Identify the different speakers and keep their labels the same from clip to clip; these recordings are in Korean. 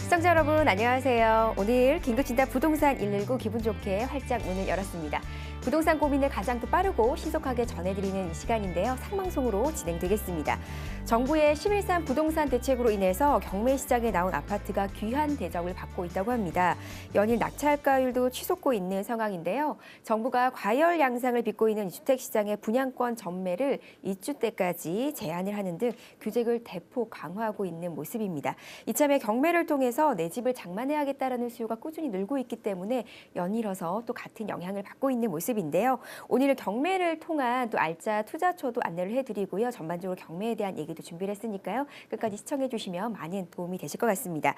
Speaker 1: 시청자 여러분 안녕하세요. 오늘 긴급진단 부동산 119 기분 좋게 활짝 문을 열었습니다. 부동산 고민을 가장 또 빠르고 신속하게 전해드리는 이 시간인데요. 생방송으로 진행되겠습니다. 정부의 11.3 부동산 대책으로 인해서 경매 시장에 나온 아파트가 귀한 대접을 받고 있다고 합니다. 연일 낙찰가율도 치솟고 있는 상황인데요. 정부가 과열 양상을 빚고 있는 주택시장의 분양권 전매를 입주 때까지 제한을 하는 등 규제를 대폭 강화하고 있는 모습입니다. 이참에 경매를 통해서 내 집을 장만해야겠다라는 수요가 꾸준히 늘고 있기 때문에 연이어서 또 같은 영향을 받고 있는 모습인데요. 오늘 경매를 통한 또 알짜 투자처도 안내를 해드리고요. 전반적으로 경매에 대한 얘기도 준비를 했으니까요. 끝까지 시청해 주시면 많은 도움이 되실 것 같습니다.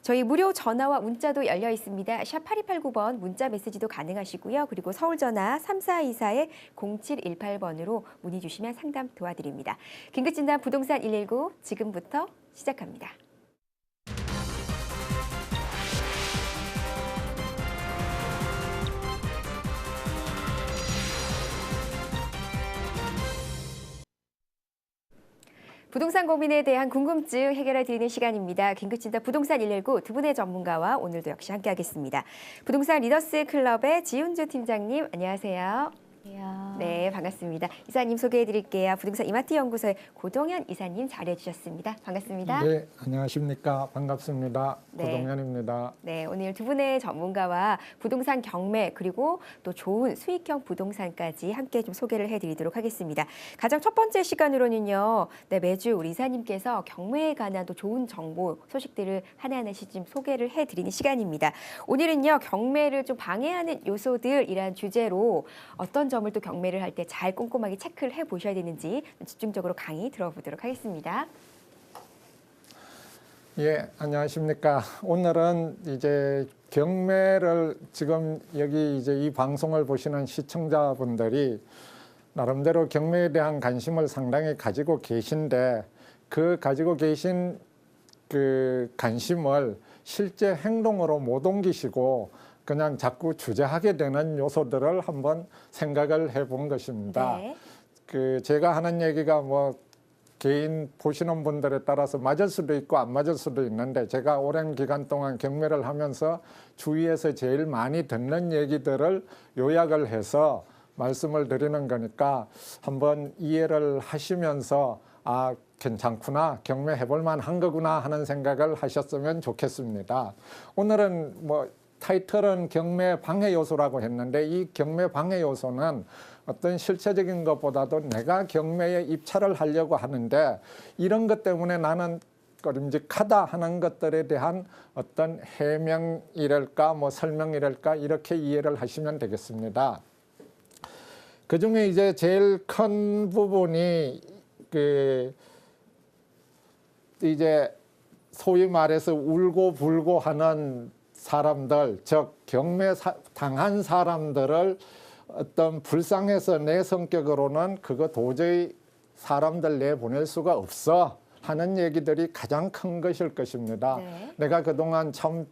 Speaker 1: 저희 무료 전화와 문자도 열려 있습니다. 샵 8289번 문자 메시지도 가능하시고요. 그리고 서울 전화 3424-0718번으로 문의 주시면 상담 도와드립니다. 긴급진단 부동산 119 지금부터 시작합니다. 부동산 고민에 대한 궁금증 해결해 드리는 시간입니다. 긴급진단 부동산 119 두 분의 전문가와 오늘도 역시 함께하겠습니다. 부동산 리더스 클럽의 지훈주 팀장님 안녕하세요. 네, 반갑습니다. 이사님 소개해 드릴게요. 부동산 이마트 연구소의 고동현 이사님 자리해 주셨습니다. 반갑습니다.
Speaker 2: 네, 안녕하십니까. 반갑습니다.
Speaker 1: 네.
Speaker 2: 고동현입니다.
Speaker 1: 네, 오늘 두 분의 전문가와 부동산 경매 그리고 또 좋은 수익형 부동산까지 함께 좀 소개를 해드리도록 하겠습니다. 가장 첫 번째 시간으로는요, 네, 매주 우리 이사님께서 경매에 관한 또 좋은 정보 소식들을 하나하나씩 좀 소개를 해드리는 시간입니다. 오늘은요, 경매를 좀 방해하는 요소들이란 주제로 어떤 점을 또 경매를 할 때 잘 꼼꼼하게 체크를 해 보셔야 되는지 집중적으로 강의 들어보도록 하겠습니다.
Speaker 2: 예, 안녕하십니까. 오늘은 이제 경매를 지금 여기 이제 이 방송을 보시는 시청자분들이 나름대로 경매에 대한 관심을 상당히 가지고 계신데 그 가지고 계신 그 관심을 실제 행동으로 못 옮기시고 그냥 자꾸 주저하게 되는 요소들을 한번 생각을 해본 것입니다.
Speaker 1: 네.
Speaker 2: 그 제가 하는 얘기가 뭐 개인 보시는 분들에 따라서 맞을 수도 있고 안 맞을 수도 있는데 제가 오랜 기간 동안 경매를 하면서 주위에서 제일 많이 듣는 얘기들을 요약을 해서 말씀을 드리는 거니까 한번 이해를 하시면서 아, 괜찮구나, 경매 해볼 만한 거구나 하는 생각을 하셨으면 좋겠습니다. 오늘은 뭐 타이틀은 경매 방해 요소라고 했는데 이 경매 방해 요소는 어떤 실체적인 것보다도 내가 경매에 입찰을 하려고 하는데 이런 것 때문에 나는 꺼림직하다 하는 것들에 대한 어떤 해명이랄까 뭐 설명이랄까 이렇게 이해를 하시면 되겠습니다. 그중에 이제 제일 큰 부분이 그 이제 소위 말해서 울고 불고 하는 사람들, 즉 경매 당한 사람들을 어떤 불쌍해서 내 성격으로는 그거 도저히 사람들 내보낼 수가 없어 하는 얘기들이 가장 큰 것일 것입니다.
Speaker 1: 네.
Speaker 2: 내가 그동안 참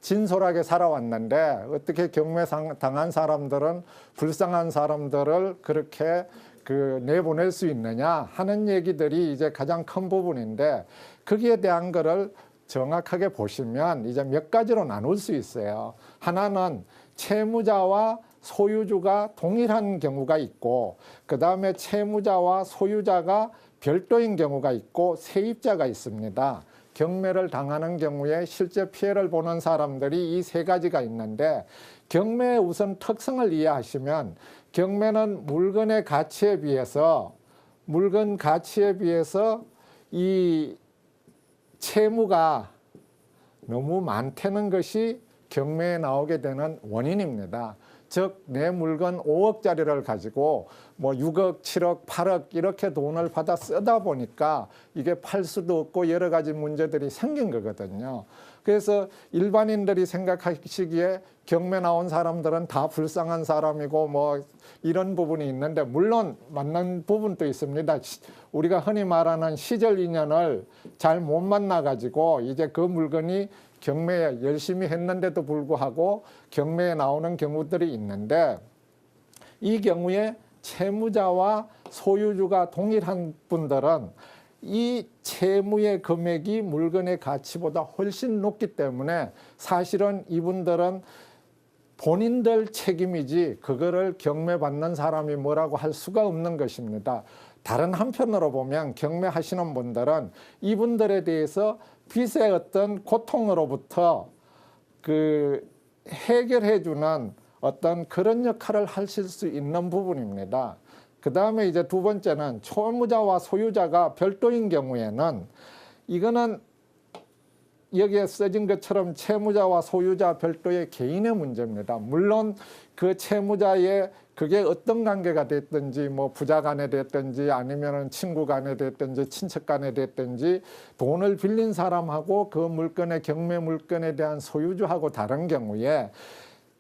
Speaker 2: 진솔하게 살아왔는데 어떻게 경매 당한 사람들은 불쌍한 사람들을 그렇게 내보낼 수 있느냐 하는 얘기들이 이제 가장 큰 부분인데 거기에 대한 거를 정확하게 보시면 이제 몇 가지로 나눌 수 있어요. 하나는 채무자와 소유주가 동일한 경우가 있고 그 다음에 채무자와 소유자가 별도인 경우가 있고 세입자가 있습니다. 경매를 당하는 경우에 실제 피해를 보는 사람들이 이 세 가지가 있는데 경매의 우선 특성을 이해하시면 경매는 물건의 가치에 비해서 이 채무가 너무 많다는 것이 경매에 나오게 되는 원인입니다. 즉 내 물건 5억짜리를 가지고 뭐 6억, 7억, 8억 이렇게 돈을 받아 쓰다 보니까 이게 팔 수도 없고 여러 가지 문제들이 생긴 거거든요. 그래서 일반인들이 생각하시기에 경매 나온 사람들은 다 불쌍한 사람이고 뭐 이런 부분이 있는데 물론 맞는 부분도 있습니다. 우리가 흔히 말하는 시절 인연을 잘 못 만나가지고 이제 그 물건이 경매에 열심히 했는데도 불구하고 경매에 나오는 경우들이 있는데 이 경우에 채무자와 소유주가 동일한 분들은 이 채무의 금액이 물건의 가치보다 훨씬 높기 때문에 사실은 이분들은 본인들 책임이지 그거를 경매받는 사람이 뭐라고 할 수가 없는 것입니다. 다른 한편으로 보면 경매하시는 분들은 이분들에 대해서 빚의 어떤 고통으로부터 그 해결해주는 어떤 그런 역할을 하실 수 있는 부분입니다. 그 다음에 이제 두 번째는 채무자와 소유자가 별도인 경우에는 이거는 여기에 써진 것처럼 채무자와 소유자 별도의 개인의 문제입니다. 물론 그 채무자의 그게 어떤 관계가 됐든지 뭐 부자 간에 됐든지 아니면은 친구 간에 됐든지 친척 간에 됐든지 돈을 빌린 사람하고 그 물건의 경매 물건에 대한 소유주하고 다른 경우에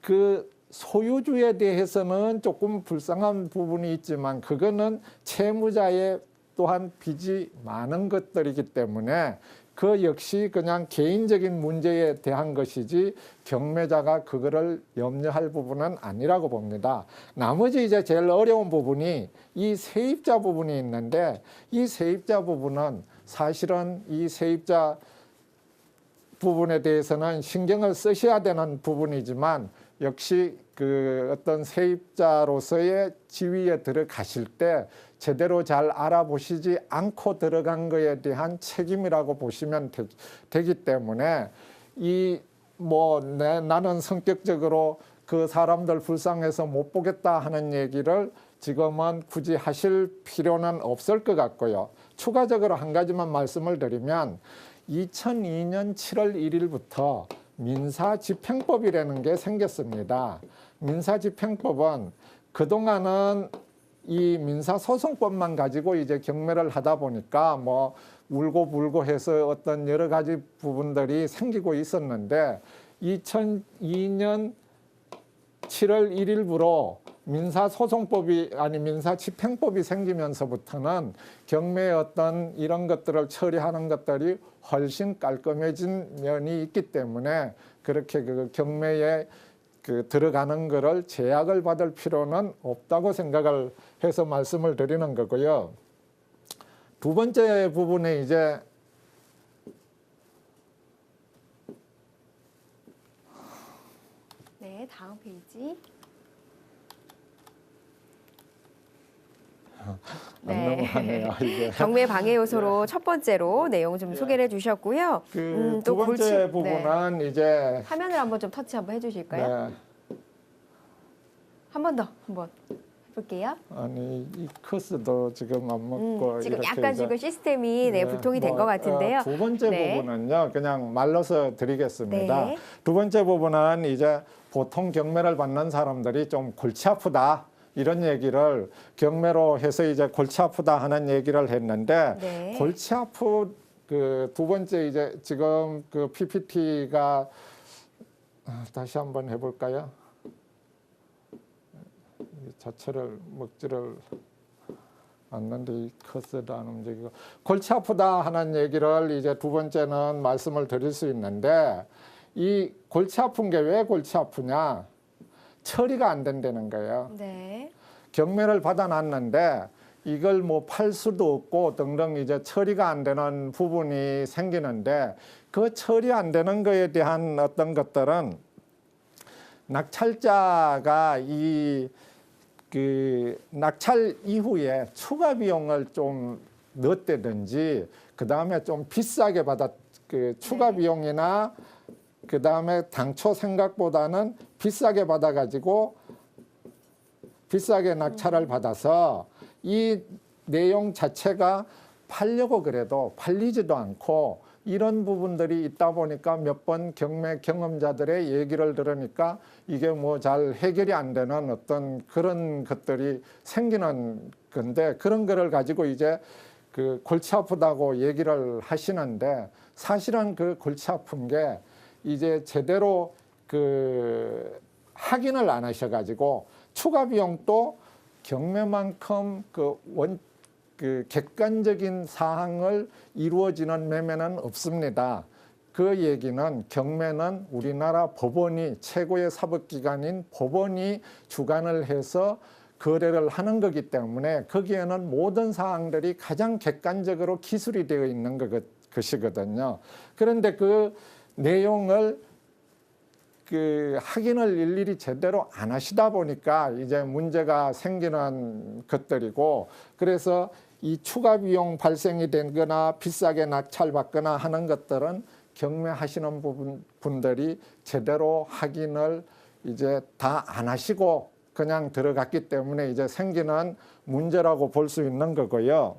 Speaker 2: 그 소유주에 대해서는 조금 불쌍한 부분이 있지만 그거는 채무자의 또한 빚이 많은 것들이기 때문에 그 역시 그냥 개인적인 문제에 대한 것이지 경매자가 그거를 염려할 부분은 아니라고 봅니다. 나머지 이제 제일 어려운 부분이 이 세입자 부분이 있는데 이 세입자 부분은 사실은 이 세입자 부분에 대해서는 신경을 쓰셔야 되는 부분이지만 역시 그 어떤 세입자로서의 지위에 들어가실 때 제대로 잘 알아보시지 않고 들어간 거에 대한 책임이라고 보시면 되기 때문에 이 뭐 나는 성격적으로 그 사람들 불쌍해서 못 보겠다 하는 얘기를 지금은 굳이 하실 필요는 없을 것 같고요. 추가적으로 한 가지만 말씀을 드리면 2002년 7월 1일부터 민사집행법이라는 게 생겼습니다. 민사집행법은 그동안은 이 민사소송법만 가지고 이제 경매를 하다 보니까 뭐 울고 불고 해서 어떤 여러 가지 부분들이 생기고 있었는데 2002년 7월 1일부로 민사소송법이 아니 민사집행법이 생기면서부터는 경매의 어떤 이런 것들을 처리하는 것들이 훨씬 깔끔해진 면이 있기 때문에 그렇게 그 경매에 그 들어가는 거를 제약을 받을 필요는 없다고 생각을 해서 말씀을 드리는 거고요. 두 번째 부분에 이제
Speaker 1: 네, 다음 페이지.
Speaker 2: 넘어가네요. 이게.
Speaker 1: 경매 방해 요소로 첫 번째로 내용 좀 소개를 해주셨고요.
Speaker 2: 그
Speaker 1: 또
Speaker 2: 두 번째
Speaker 1: 골치-
Speaker 2: 부분은 이제
Speaker 1: 화면을 한번 좀 터치 한번 해주실까요?
Speaker 2: 네,
Speaker 1: 한 번 더 한번 해볼게요.
Speaker 2: 아니 이 커스도 지금 안 먹고
Speaker 1: 지금
Speaker 2: 이렇게
Speaker 1: 약간
Speaker 2: 이제
Speaker 1: 지금 시스템이 네, 불통이 된 것 같은데요.
Speaker 2: 두 번째
Speaker 1: 네.
Speaker 2: 부분은요, 그냥 말로서 드리겠습니다.
Speaker 1: 네.
Speaker 2: 두 번째 부분은 이제 보통 경매를 받는 사람들이 좀 골치 아프다 이런 얘기를 경매로 해서 이제 골치 아프다 하는 얘기를 했는데
Speaker 1: 네.
Speaker 2: 골치 아프 그 두 번째 이제 지금 그 PPT가 다시 한번 해볼까요? 이 자체를 먹지를 않는데 이 커서도 안 움직이고 골치 아프다 하는 얘기를 이제 두 번째는 말씀을 드릴 수 있는데 이 골치 아픈 게 왜 골치 아프냐? 처리가 안 된다는 거예요.
Speaker 1: 네.
Speaker 2: 경매를 받아놨는데 이걸 뭐 팔 수도 없고 등등 이제 처리가 안 되는 부분이 생기는데 그 처리 안 되는 거에 대한 어떤 것들은 낙찰자가 이 그 낙찰 이후에 추가 비용을 좀 넣었다든지 그 다음에 좀 비싸게 그 추가
Speaker 1: 네.
Speaker 2: 비용이나 그 다음에 당초 생각보다는 비싸게 받아가지고 비싸게 낙찰을 받아서 이 내용 자체가 팔려고 그래도 팔리지도 않고 이런 부분들이 있다 보니까 몇 번 경매 경험자들의 얘기를 들으니까 이게 뭐 잘 해결이 안 되는 어떤 그런 것들이 생기는 건데 그런 거를 가지고 이제 그 골치 아프다고 얘기를 하시는데 사실은 그 골치 아픈 게 이제 제대로 그 확인을 안 하셔가지고 추가 비용도 경매만큼 그 객관적인 사항을 이루어지는 매매는 없습니다. 그 얘기는 경매는 우리나라 법원이 최고의 사법기관인 법원이 주관을 해서 거래를 하는 거기 때문에 거기에는 모든 사항들이 가장 객관적으로 기술이 되어 있는 것이거든요. 그런데 그 내용을 확인을 일일이 제대로 안 하시다 보니까 이제 문제가 생기는 것들이고, 그래서 이 추가 비용 발생이 되거나 비싸게 낙찰받거나 하는 것들은 경매하시는 분들이 제대로 확인을 이제 다 안 하시고 그냥 들어갔기 때문에 이제 생기는 문제라고 볼 수 있는 거고요.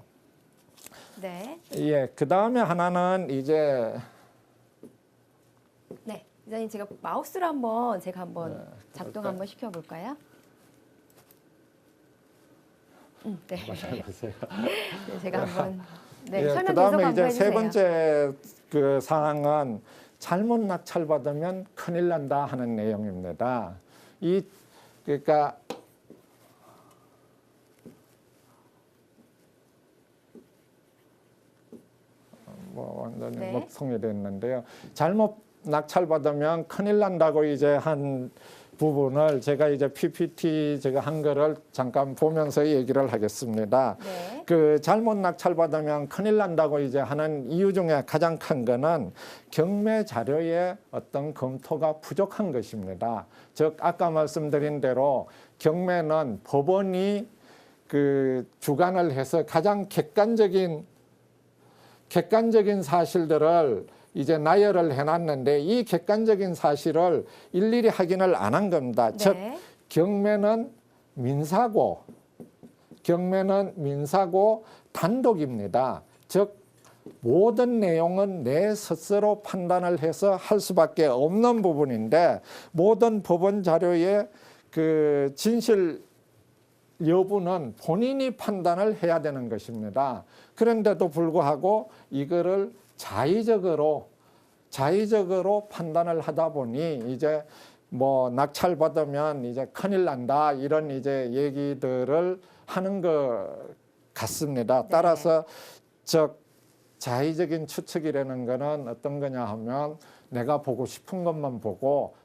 Speaker 1: 네.
Speaker 2: 예, 그 다음에 하나는 이제
Speaker 1: 네. 이사님 제가 마우스로 제가 한번 작동 한번 시켜볼까요? 네. 네, 제가 한번
Speaker 2: 예,
Speaker 1: 설명 계속
Speaker 2: 그다음에
Speaker 1: 한번
Speaker 2: 이제
Speaker 1: 해주세요.
Speaker 2: 세 번째 그 사항은 잘못 낙찰받으면 큰일 난다 하는 내용입니다. 그러니까 완전히
Speaker 1: 네.
Speaker 2: 먹통이 됐는데요. 잘못 낙찰받으면 큰일 난다고 이제 한 부분을 제가 이제 PPT 제가 한 거를 잠깐 보면서 얘기를 하겠습니다.
Speaker 1: 네.
Speaker 2: 그 잘못 낙찰받으면 큰일 난다고 이제 하는 이유 중에 가장 큰 거는 경매 자료의 어떤 검토가 부족한 것입니다. 즉 아까 말씀드린 대로 경매는 법원이 그 주관을 해서 가장 객관적인 사실들을 이제 나열을 해놨는데 이 객관적인 사실을 일일이 확인을 안 한 겁니다.
Speaker 1: 네.
Speaker 2: 즉 경매는 민사고 단독입니다. 즉 모든 내용은 내 스스로 판단을 해서 할 수밖에 없는 부분인데 모든 법원 자료의 그 진실 여부는 본인이 판단을 해야 되는 것입니다. 그런데도 불구하고 이거를 자의적으로 판단을 하다 보니 이제 뭐 낙찰받으면 이제 큰일 난다 이런 이제 얘기들을 하는 것 같습니다.
Speaker 1: 네.
Speaker 2: 따라서 자의적인 추측이라는 거는 어떤 거냐 하면 내가 보고 싶은 것만 보고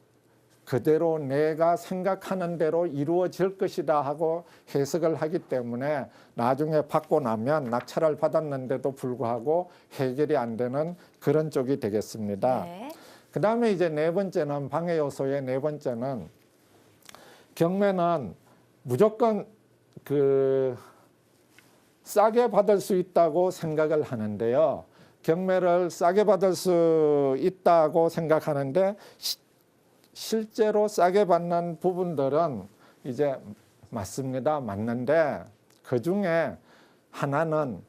Speaker 2: 그대로 내가 생각하는 대로 이루어질 것이다 하고 해석을 하기 때문에 나중에 받고 나면 낙찰을 받았는데도 불구하고 해결이 안 되는 그런 쪽이 되겠습니다.
Speaker 1: 네.
Speaker 2: 그 다음에 이제 네 번째는 방해 요소의 네 번째는 경매는 무조건 싸게 받을 수 있다고 생각을 하는데요. 경매를 싸게 받을 수 있다고 생각하는데 실제로 싸게 받는 부분들은 이제 맞는데 그 중에 하나는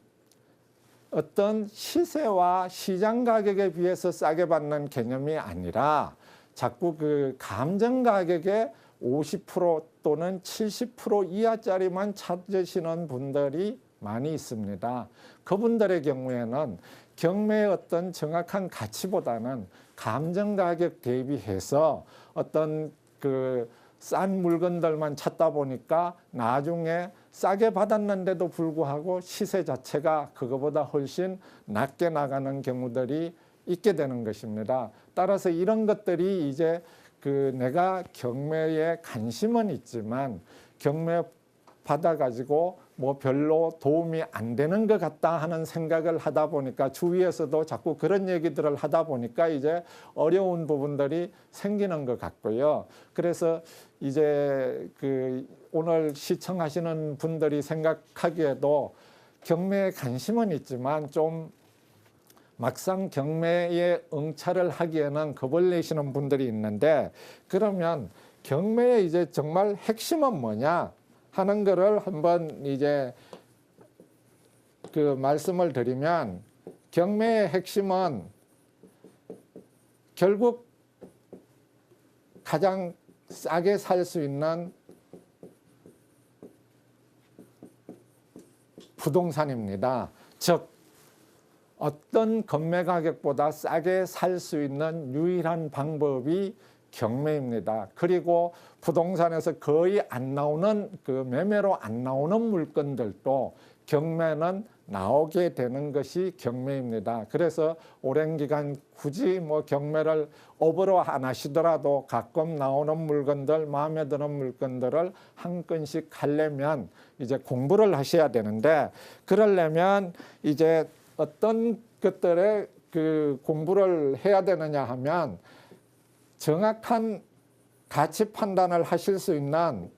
Speaker 2: 어떤 시세와 시장 가격에 비해서 싸게 받는 개념이 아니라 자꾸 그 감정 가격의 50% 또는 70% 이하짜리만 찾으시는 분들이 많이 있습니다. 그분들의 경우에는 경매의 어떤 정확한 가치보다는 감정 가격 대비해서 어떤 그 싼 물건들만 찾다 보니까 나중에 싸게 받았는데도 불구하고 시세 자체가 그거보다 훨씬 낮게 나가는 경우들이 있게 되는 것입니다. 따라서 이런 것들이 이제 내가 경매에 관심은 있지만 경매 받아가지고 뭐 별로 도움이 안 되는 것 같다 하는 생각을 하다 보니까 주위에서도 자꾸 그런 얘기들을 하다 보니까 이제 어려운 부분들이 생기는 것 같고요. 그래서 이제 오늘 시청하시는 분들이 생각하기에도 경매에 관심은 있지만 좀 막상 경매에 응찰을 하기에는 겁을 내시는 분들이 있는데 그러면 경매의 이제 정말 핵심은 뭐냐 하는 거를 한번 이제 말씀을 드리면 경매의 핵심은 결국 가장 싸게 살 수 있는 부동산입니다. 즉 어떤 건매 가격보다 싸게 살 수 있는 유일한 방법이 경매입니다. 그리고 부동산에서 거의 안 나오는 매매로 안 나오는 물건들도 경매는 나오게 되는 것이 경매입니다. 그래서 오랜 기간 굳이 뭐 경매를 업으로 안 하시더라도 가끔 나오는 물건들, 마음에 드는 물건들을 한 건씩 하려면 이제 공부를 하셔야 되는데, 그러려면 이제 어떤 것들에 그 공부를 해야 되느냐 하면 정확한 가치 판단을 하실 수 있는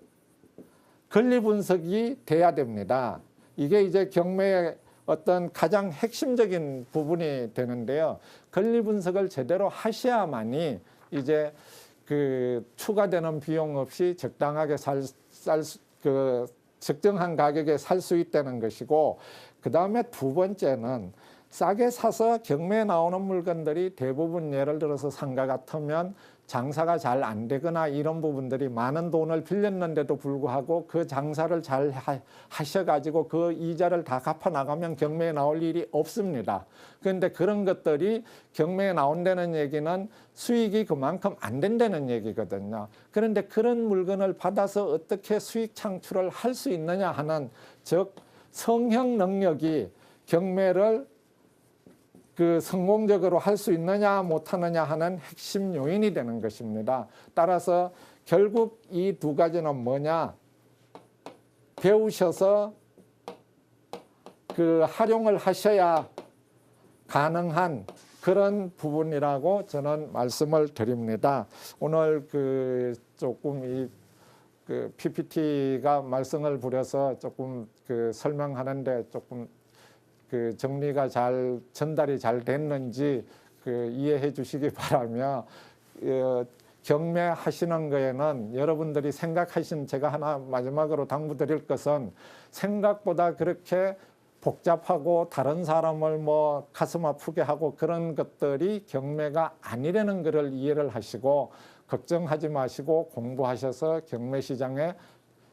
Speaker 2: 권리 분석이 돼야 됩니다. 이게 이제 경매의 어떤 가장 핵심적인 부분이 되는데요. 권리 분석을 제대로 하셔야만이 이제 그 추가되는 비용 없이 적당하게 적정한 가격에 살 수 있다는 것이고, 그 다음에 두 번째는 싸게 사서 경매에 나오는 물건들이 대부분 예를 들어서 상가 같으면 장사가 잘 안 되거나 이런 부분들이 많은 돈을 빌렸는데도 불구하고 그 장사를 잘 하셔가지고 그 이자를 다 갚아 나가면 경매에 나올 일이 없습니다. 그런데 그런 것들이 경매에 나온다는 얘기는 수익이 그만큼 안 된다는 얘기거든요. 그런데 그런 물건을 받아서 어떻게 수익 창출을 할 수 있느냐 하는, 즉 성형 능력이 경매를 그 성공적으로 할 수 있느냐 못하느냐 하는 핵심 요인이 되는 것입니다. 따라서 결국 이 두 가지는 뭐냐, 배우셔서 그 활용을 하셔야 가능한 그런 부분이라고 저는 말씀을 드립니다. 오늘 그 조금 이 그 PPT가 말썽을 부려서 조금 그 설명하는데 조금 그 정리가 잘 전달이 잘 됐는지 그 이해해 주시기 바라며, 경매하시는 거에는 여러분들이 생각하신, 제가 하나 마지막으로 당부드릴 것은 생각보다 그렇게 복잡하고 다른 사람을 뭐 가슴 아프게 하고 그런 것들이 경매가 아니라는 것을 이해를 하시고 걱정하지 마시고 공부하셔서 경매 시장에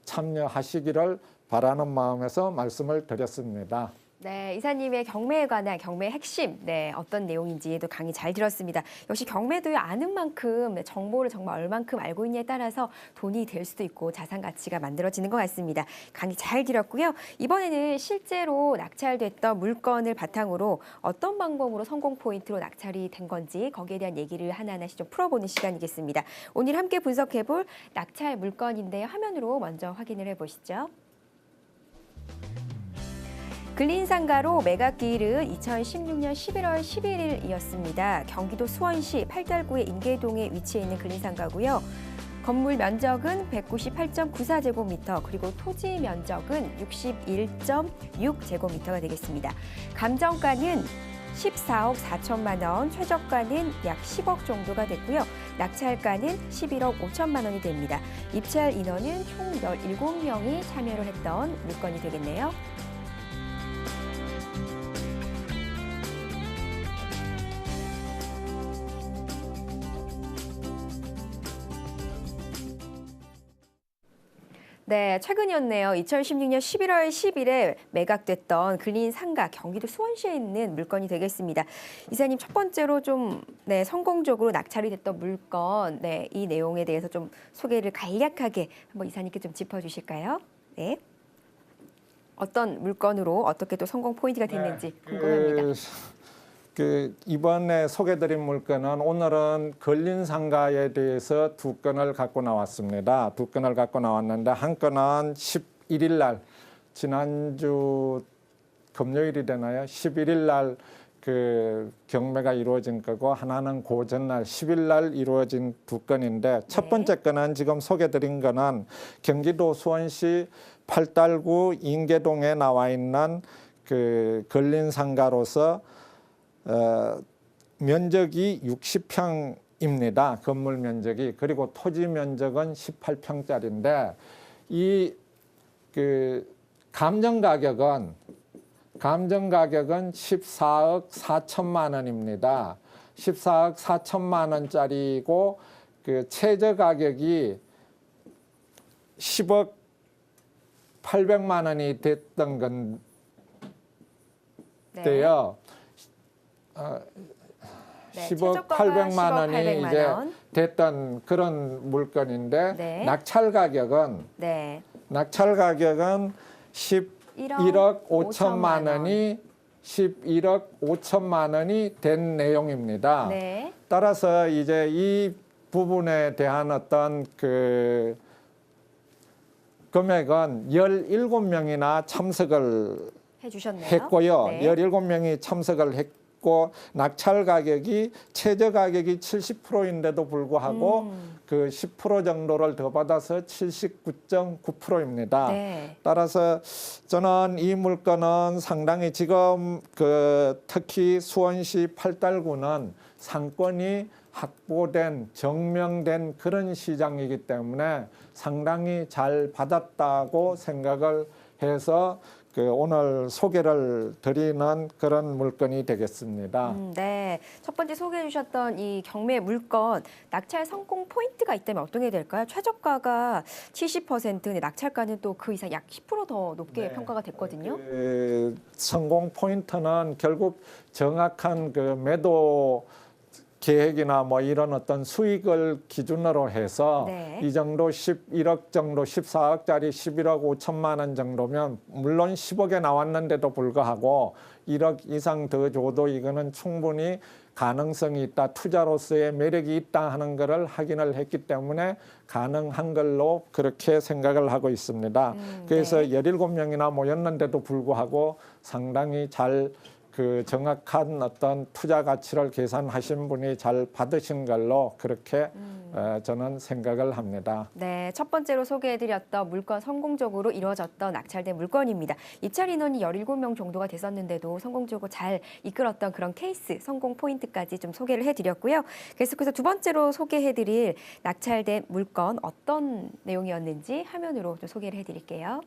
Speaker 2: 참여하시기를 바라는 마음에서 말씀을 드렸습니다.
Speaker 1: 네, 이사님의 경매에 관한 경매의 핵심, 네, 어떤 내용인지도 강의 잘 들었습니다. 역시 경매도 아는 만큼 정보를 정말 얼만큼 알고 있냐에 따라서 돈이 될 수도 있고 자산 가치가 만들어지는 것 같습니다. 강의 잘 들었고요. 이번에는 실제로 낙찰됐던 물건을 바탕으로 어떤 방법으로 성공 포인트로 낙찰이 된 건지 거기에 대한 얘기를 하나하나씩 좀 풀어보는 시간이겠습니다. 오늘 함께 분석해볼 낙찰 물건인데요. 화면으로 먼저 확인을 해보시죠. 근린상가로 매각기일은 2016년 11월 11일이었습니다. 경기도 수원시 팔달구의 인계동에 위치해 있는 근린상가고요. 건물 면적은 198.94제곱미터, 그리고 토지 면적은 61.6제곱미터가 되겠습니다. 감정가는 14억 4천만 원, 최저가는 약 10억 정도가 됐고요. 낙찰가는 11억 5천만 원이 됩니다. 입찰 인원은 총 17명이 참여를 했던 물건이 되겠네요. 네, 최근이었네요. 2016년 11월 10일에 매각됐던 근린상가, 경기도 수원시에 있는 물건이 되겠습니다. 이사님, 첫 번째로 좀 성공적으로 낙찰이 됐던 물건, 이 내용에 대해서 좀 소개를 간략하게 한번 이사님께 좀 짚어주실까요? 네. 어떤 물건으로 어떻게 또 성공 포인트가 됐는지 궁금합니다.
Speaker 2: 이번에 소개드린 물건은, 오늘은 근린상가에 대해서 두 건을 갖고 나왔습니다. 두 건을 갖고 나왔는데, 한 건은 11일 날, 지난주 금요일이 되나요? 11일 날 그 경매가 이루어진 거고, 하나는 그 전날 10일 날 이루어진 두 건인데, 첫 번째 건은 지금 소개드린 거는 경기도 수원시 팔달구 인계동에 나와 있는 그 근린상가로서 면적이 60평입니다. 건물 면적이. 그리고 토지 면적은 18평짜리인데, 이 그 감정 가격은 14억 4천만 원입니다. 14억 4천만 원짜리고, 그 최저 가격이 10억 800만 원이 됐던 건데요. 10억 800만 원이 이제 됐던 그런 물건인데, 낙찰 가격은 11억 11억 5천만 원이 11억 5천만 원이 된 내용입니다.
Speaker 1: 네.
Speaker 2: 따라서 이제 이 부분에 대한 어떤 그 금액은 17명이나 참석을
Speaker 1: 해주셨네요.
Speaker 2: 했고요.
Speaker 1: 네.
Speaker 2: 17명이 참석을 했고 낙찰 가격이 최저 가격이 70%인데도 불구하고 그 10% 정도를 더 받아서 79.9%입니다.
Speaker 1: 네.
Speaker 2: 따라서 저는 이 물건은 상당히 지금 그 특히 수원시 팔달구는 상권이 확보된 정명된 그런 시장이기 때문에 상당히 잘 받았다고 생각을 해서 그 오늘 소개를 드리는 그런 물건이 되겠습니다.
Speaker 1: 네. 첫 번째 소개해 주셨던 이 경매 물건 낙찰 성공 포인트가 있다면 어떤 게 될까요? 최저가가 70%, 근데 낙찰가는 또 그 이상 약 10% 더 높게
Speaker 2: 네.
Speaker 1: 평가가 됐거든요.
Speaker 2: 그 성공 포인트는 결국 정확한 그 매도 계획이나 뭐 이런 어떤 수익을 기준으로 해서
Speaker 1: 네.
Speaker 2: 이 정도 11억 정도 14억짜리 11억 5천만 원 정도면 물론 10억에 나왔는데도 불구하고 1억 이상 더 줘도 이거는 충분히 가능성이 있다. 투자로서의 매력이 있다 하는 것을 확인을 했기 때문에 가능한 걸로 그렇게 생각을 하고 있습니다. 그래서
Speaker 1: 네.
Speaker 2: 17명이나 모였는데도 불구하고 상당히 잘 그 정확한 어떤 투자 가치를 계산하신 분이 잘 받으신 걸로 그렇게 저는 생각을 합니다.
Speaker 1: 네, 첫 번째로 소개해드렸던 물건 성공적으로 이루어졌던 낙찰된 물건입니다. 입찰 인원이 17명 정도가 됐었는데도 성공적으로 잘 이끌었던 그런 케이스, 성공 포인트까지 좀 소개를 해드렸고요. 계속해서 두 번째로 소개해드릴 낙찰된 물건 어떤 내용이었는지 화면으로 좀 소개를 해드릴게요.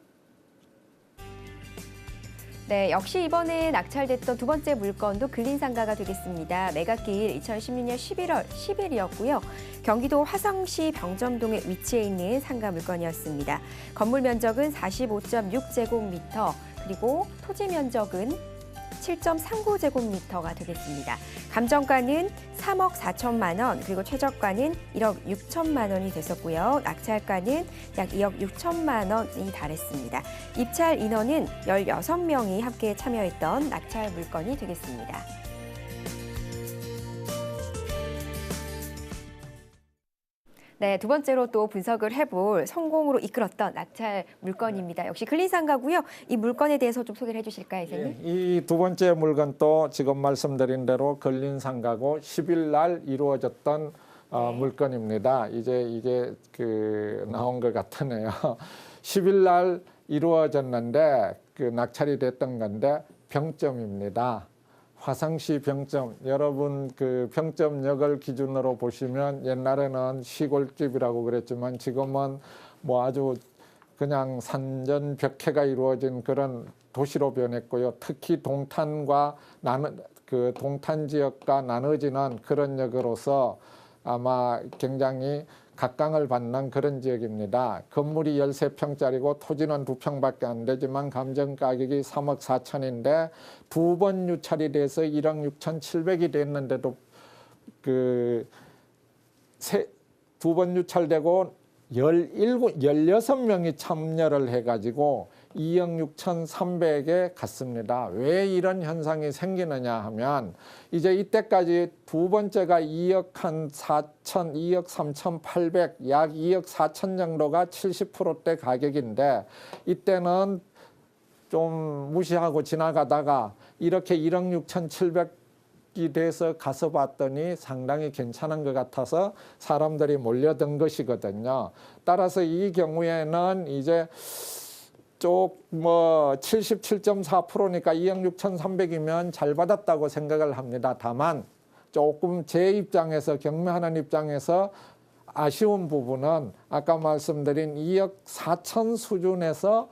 Speaker 1: 네, 역시 이번에 낙찰됐던 두 번째 물건도 근린상가가 되겠습니다. 매각기일 2016년 11월 10일이었고요. 경기도 화성시 병점동에 위치해 있는 상가 물건이었습니다. 건물 면적은 45.6제곱미터, 그리고 토지 면적은 7.39제곱미터가 되겠습니다. 감정가는 3억 4천만 원, 그리고 최저가는 1억 6천만 원이 됐었고요. 낙찰가는 약 2억 6천만 원이 달했습니다. 입찰 인원은 16명이 함께 참여했던 낙찰 물건이 되겠습니다. 네, 두 번째로 또 분석을 해볼 성공으로 이끌었던 낙찰 물건입니다. 역시 근린상가고요. 이 물건에 대해서 좀 소개를 해주실까요, 선생님?
Speaker 2: 이 두 번째 물건도 지금 말씀드린 대로 근린상가고 10일 날 이루어졌던 물건입니다. 이제 이게 그 나온 것 같으네요. 10일 날 이루어졌는데 그 낙찰이 됐던 건데 병점입니다. 화성시 병점, 여러분 그 병점역을 기준으로 보시면 옛날에는 시골집이라고 그랬지만 지금은 뭐 아주 그냥 산전벽해가 이루어진 그런 도시로 변했고요. 특히 동탄과 그 동탄 지역과 나눠지는 그런 역으로서 아마 굉장히 각광을 받는 그런 지역입니다. 건물이 13평짜리고 토지는 2평밖에 안 되지만 감정 가격이 3억 4천인데 두 번 유찰이 돼서 1억 6천7백이 됐는데도 그 두 번 유찰되고 16명이 참여를 해가지고 2억 6천3백에 갔습니다. 왜 이런 현상이 생기느냐 하면 이제 이때까지 두 번째가 2억 한 4천, 2억 3천8백, 약 2억 4천 정도가 70%대 가격인데 이때는 좀 무시하고 지나가다가 이렇게 1억 6천7백이 돼서 가서 봤더니 상당히 괜찮은 것 같아서 사람들이 몰려든 것이거든요. 따라서 이 경우에는 이제 쪽 뭐 77.4%니까 2억 6천3백이면 잘 받았다고 생각을 합니다. 다만 조금 제 입장에서 경매하는 입장에서 아쉬운 부분은 아까 말씀드린 2억 4천 수준에서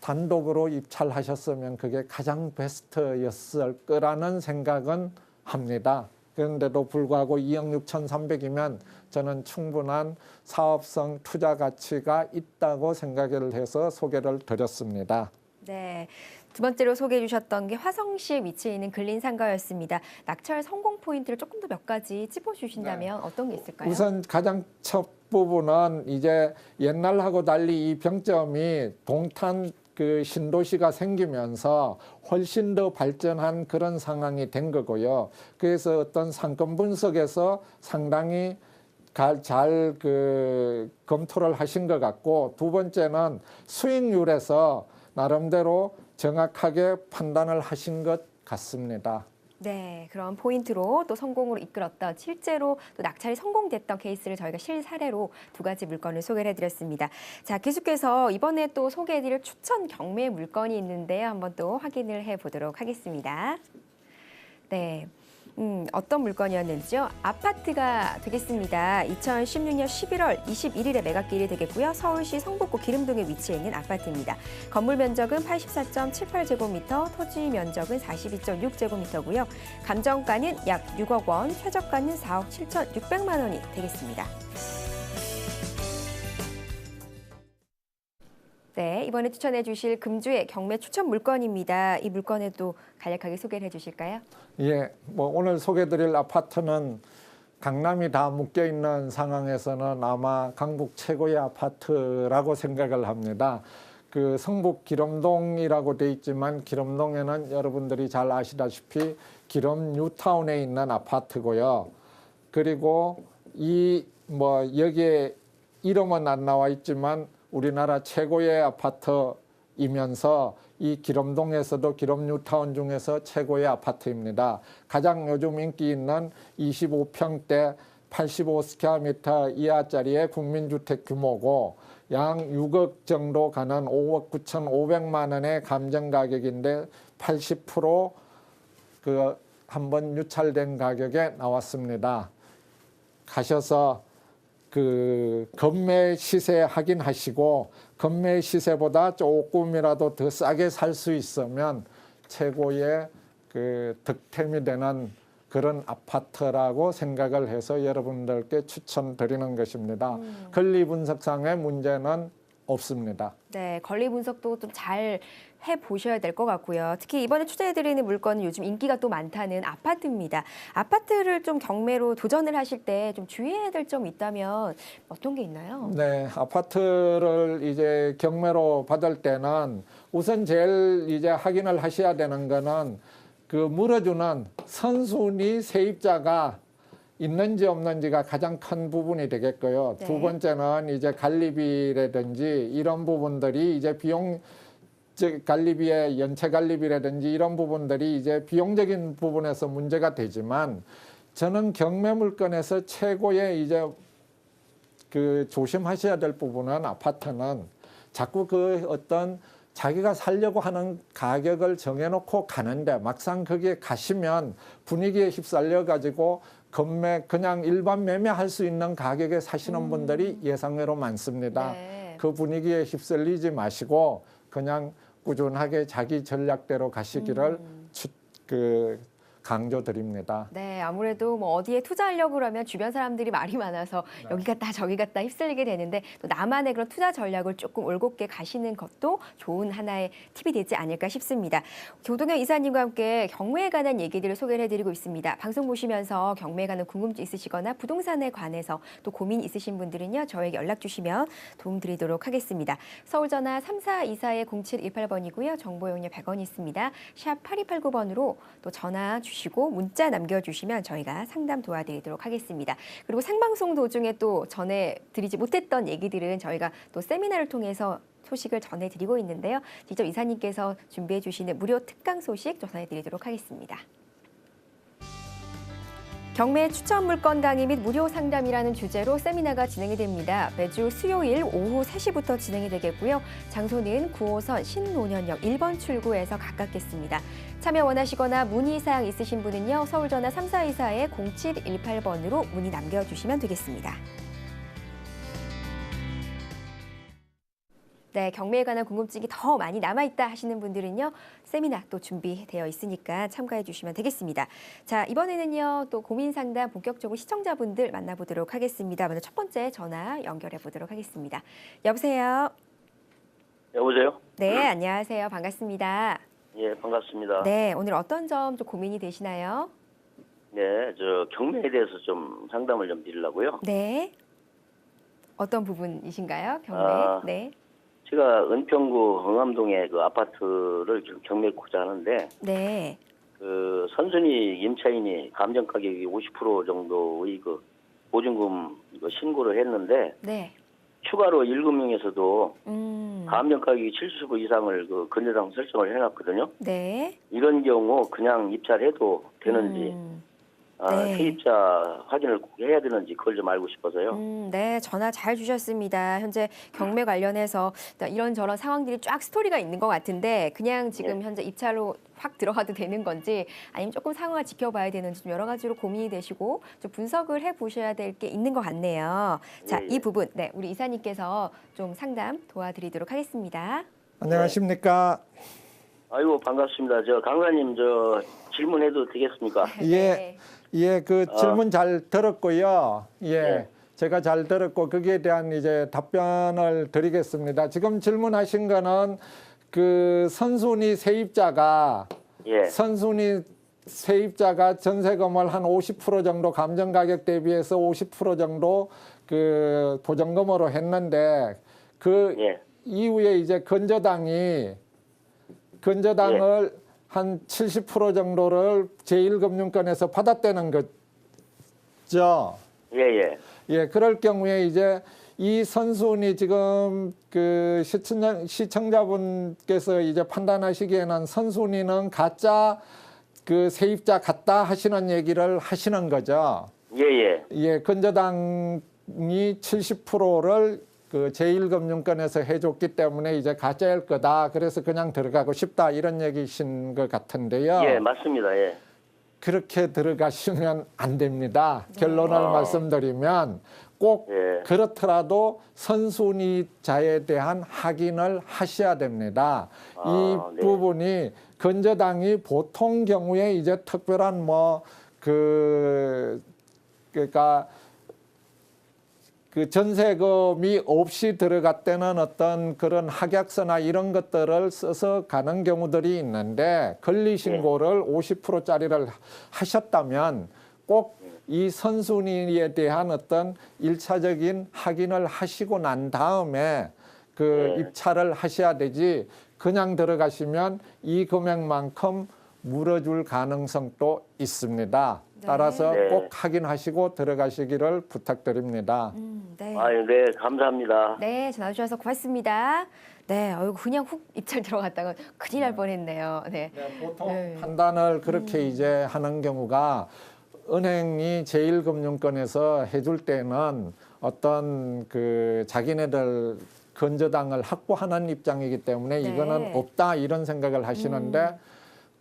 Speaker 2: 단독으로 입찰하셨으면 그게 가장 베스트였을 거라는 생각은 합니다. 그런데도 불구하고 2억 6천3백이면 저는 충분한 사업성 투자 가치가 있다고 생각을 해서 소개를 드렸습니다.
Speaker 1: 네. 두 번째로 소개해 주셨던 게 화성시에 위치해 있는 근린상가였습니다. 낙찰 성공 포인트를 조금 더 몇 가지 짚어주신다면 어떤 게 있을까요?
Speaker 2: 우선 가장 첫 부분은 이제 옛날하고 달리 이 병점이 동탄 그 신도시가 생기면서 훨씬 더 발전한 그런 상황이 된 거고요. 그래서 어떤 상권 분석에서 상당히 잘 검토를 하신 것 같고, 두 번째는 수익률에서 나름대로 정확하게 판단을 하신 것 같습니다.
Speaker 1: 네, 그런 포인트로 또 성공으로 이끌었던 실제로 또 낙찰이 성공됐던 케이스를 저희가 실사례로 두 가지 물건을 소개를 해드렸습니다. 자, 계속해서 이번에 또 소개해드릴 추천 경매 물건이 있는데요. 한번 또 확인을 해보도록 하겠습니다. 네. 어떤 물건이었는지요? 아파트가 되겠습니다. 2016년 11월 21일에 매각일이 되겠고요. 서울시 성북구 기름동에 위치해 있는 아파트입니다. 건물 면적은 84.78제곱미터, 토지 면적은 42.6제곱미터고요. 감정가는 약 6억 원, 최저가는 4억 7,600만 원이 되겠습니다. 네, 이번에 추천해 주실 금주의 경매 추천 물건입니다. 이 물건에도 간략하게 소개를 해 주실까요?
Speaker 2: 예, 뭐 오늘 소개드릴 아파트는 강남이 다 묶여 있는 상황에서는 아마 강북 최고의 아파트라고 생각을 합니다. 그 성북 기름동이라고 돼 있지만 기름동에는 여러분들이 잘 아시다시피 기름 뉴타운에 있는 아파트고요. 그리고 여기에 이름은 안 나와 있지만 우리나라 최고의 아파트이면서 이 기름동에서도 기름 뉴타운 중에서 최고의 아파트입니다. 가장 요즘 인기 있는 25평대 85스퀘어미터 이하짜리의 국민주택 규모고 양 6억 정도 가는 5억 9,500만 원의 감정 가격인데 80% 한번 유찰된 가격에 나왔습니다. 가셔서 건매 시세 확인하시고 건매 시세보다 조금이라도 더 싸게 살 수 있으면 최고의 득템이 되는 그런 아파트라고 생각을 해서 여러분들께 추천드리는 것입니다. 권리 분석상의 문제는 없습니다.
Speaker 1: 네, 권리 분석도 좀 잘 해보셔야 될 것 같고요. 특히 이번에 추천해드리는 물건은 요즘 인기가 또 많다는 아파트입니다. 아파트를 좀 경매로 도전을 하실 때 좀 주의해야 될 점이 있다면 어떤 게 있나요?
Speaker 2: 네, 아파트를 이제 경매로 받을 때는 우선 제일 이제 확인을 하셔야 되는 거는 물어주는 선순위 세입자가 있는지 없는지가 가장 큰 부분이 되겠고요.
Speaker 1: 네.
Speaker 2: 두 번째는 이제 관리비라든지 이런 부분들이 이제 관리비의 연체 관리비라든지 이런 부분들이 이제 비용적인 부분에서 문제가 되지만 저는 경매 물건에서 최고의 이제 조심하셔야 될 부분은 아파트는 자꾸 어떤 자기가 살려고 하는 가격을 정해놓고 가는데 막상 거기에 가시면 분위기에 휩쓸려 가지고 그냥 일반 매매할 수 있는 가격에 사시는 분들이 예상외로 많습니다.
Speaker 1: 네.
Speaker 2: 그 분위기에 휩쓸리지 마시고 그냥 꾸준하게 자기 전략대로 가시기를 강조드립니다.
Speaker 1: 네, 아무래도 뭐 어디에 투자하려고 그러면 주변 사람들이 말이 많아서 여기 갔다 저기 갔다 휩쓸리게 되는데 또 나만의 그런 투자 전략을 조금 올곧게 가시는 것도 좋은 하나의 팁이 되지 않을까 싶습니다. 조동현 이사님과 함께 경매에 관한 얘기들을 소개를 해드리고 있습니다. 방송 보시면서 경매에 관한 궁금증 있으시거나 부동산에 관해서 또 고민 있으신 분들은요, 저에게 연락 주시면 도움드리도록 하겠습니다. 서울전화 3424-0718번이고요. 정보 용료 100원이 있습니다. 샵 8289번으로 또 전화 주시고 문자 남겨주시면 저희가 상담 도와드리도록 하겠습니다. 그리고 생방송 도중에 또 전해드리지 못했던 얘기들은 저희가 또 세미나를 통해서 소식을 전해드리고 있는데요. 직접 이사님께서 준비해 주시는 무료 특강 소식 전해드리도록 하겠습니다. 경매 추천 물건 강의 및 무료 상담이라는 주제로 세미나가 진행이 됩니다. 매주 수요일 오후 3시부터 진행이 되겠고요. 장소는 9호선 신논현역 1번 출구에서 가깝겠습니다. 참여 원하시거나 문의사항 있으신 분은요. 서울전화 3424-0718번으로 문의 남겨주시면 되겠습니다. 네, 경매에 관한 궁금증이 더 많이 남아있다 하시는 분들은요. 세미나 또 준비되어 있으니까 참가해 주시면 되겠습니다. 자, 이번에는요. 또 고민 상담 본격적으로 시청자분들 만나보도록 하겠습니다. 먼저 첫 번째 전화 연결해 보도록 하겠습니다. 여보세요?
Speaker 3: 여보세요?
Speaker 1: 네, 안녕하세요. 반갑습니다.
Speaker 3: 예, 반갑습니다.
Speaker 1: 네, 오늘 어떤 점 좀 고민이 되시나요?
Speaker 3: 네, 경매에 대해서 좀 상담을 좀 드리려고요.
Speaker 1: 네. 어떤 부분이신가요? 경매?
Speaker 3: 아,
Speaker 1: 네.
Speaker 3: 제가 은평구 흥암동에 그 아파트를 좀 경매했고자 하는데
Speaker 1: 네.
Speaker 3: 그 선순위 임차인이 감정 가격이 50% 정도의 그 보증금 이거 신고를 했는데
Speaker 1: 네.
Speaker 3: 추가로 7명에서도 감정 가격이 70% 이상을 그 근저당 설정을 해놨거든요.
Speaker 1: 네.
Speaker 3: 이런 경우 그냥 입찰해도 되는지
Speaker 1: 네.
Speaker 3: 세입자 확인을 꼭 해야 되는지 그걸 좀 알고 싶어서요.
Speaker 1: 네, 전화 잘 주셨습니다. 현재 경매 관련해서 이런저런 상황들이 쫙 스토리가 있는 것 같은데 그냥 지금
Speaker 3: 네.
Speaker 1: 현재 입찰로 확 들어가도 되는 건지 아니면 조금 상황을 지켜봐야 되는지 좀 여러 가지로 고민이 되시고 좀 분석을 해보셔야 될 게 있는 것 같네요. 자,
Speaker 3: 예,
Speaker 1: 이
Speaker 3: 예.
Speaker 1: 부분 네, 우리 이사님께서 좀 상담 도와드리도록 하겠습니다.
Speaker 2: 안녕하십니까?
Speaker 3: 아이고 반갑습니다. 저 강사님 저 질문해도 되겠습니까?
Speaker 2: 예, 예, 그 질문 잘 들었고요. 예,
Speaker 3: 네.
Speaker 2: 제가 잘 들었고 거기에 대한 이제 답변을 드리겠습니다. 지금 질문하신 거는 그 선순위 세입자가
Speaker 3: 예.
Speaker 2: 선순위 세입자가 전세금을 한 50% 정도 감정 가격 대비해서 50% 정도 그 보증금으로 했는데 그
Speaker 3: 예.
Speaker 2: 이후에 이제 건저당을 한 70% 정도를 제1금융권에서 받았다는 거죠.
Speaker 3: 예.
Speaker 2: 예, 그럴 경우에 이제 이 선순위 지금 그 시청자분께서 이제 판단하시기에는 선순위는 가짜 그 세입자 같다 하시는 얘기를 하시는 거죠.
Speaker 3: 예.
Speaker 2: 예, 건저당이 70%를 그 제1금융권에서 해줬기 때문에 이제 가짜일 거다. 그래서 그냥 들어가고 싶다. 이런 얘기신 것 같은데요.
Speaker 3: 예, 맞습니다. 예.
Speaker 2: 그렇게 들어가시면 안 됩니다. 결론을 말씀드리면 꼭
Speaker 3: 예.
Speaker 2: 그렇더라도 선순위자에 대한 확인을 하셔야 됩니다. 이
Speaker 3: 네.
Speaker 2: 부분이 건저당이 보통 경우에 이제 특별한 그러니까 그 전세금이 없이 들어갔다는 어떤 그런 확약서나 이런 것들을 써서 가는 경우들이 있는데 권리신고를 50%짜리를 하셨다면 꼭 이 선순위에 대한 어떤 일차적인 확인을 하시고 난 다음에 그 입찰을 하셔야 되지 그냥 들어가시면 이 금액만큼 물어줄 가능성도 있습니다. 따라서
Speaker 3: 네.
Speaker 2: 꼭 확인하시고 들어가시기를 부탁드립니다.
Speaker 1: 네.
Speaker 3: 아유, 네, 감사합니다.
Speaker 1: 네, 전화 주셔서 고맙습니다. 네, 그냥 훅 입찰 들어갔다가 큰일 날 뻔했네요. 네.
Speaker 2: 보통 판단을 그렇게 이제 하는 경우가 은행이 제1금융권에서 해줄 때는 어떤 그 자기네들 건저당을 확보하는 입장이기 때문에
Speaker 1: 네.
Speaker 2: 이거는 없다 이런 생각을 하시는데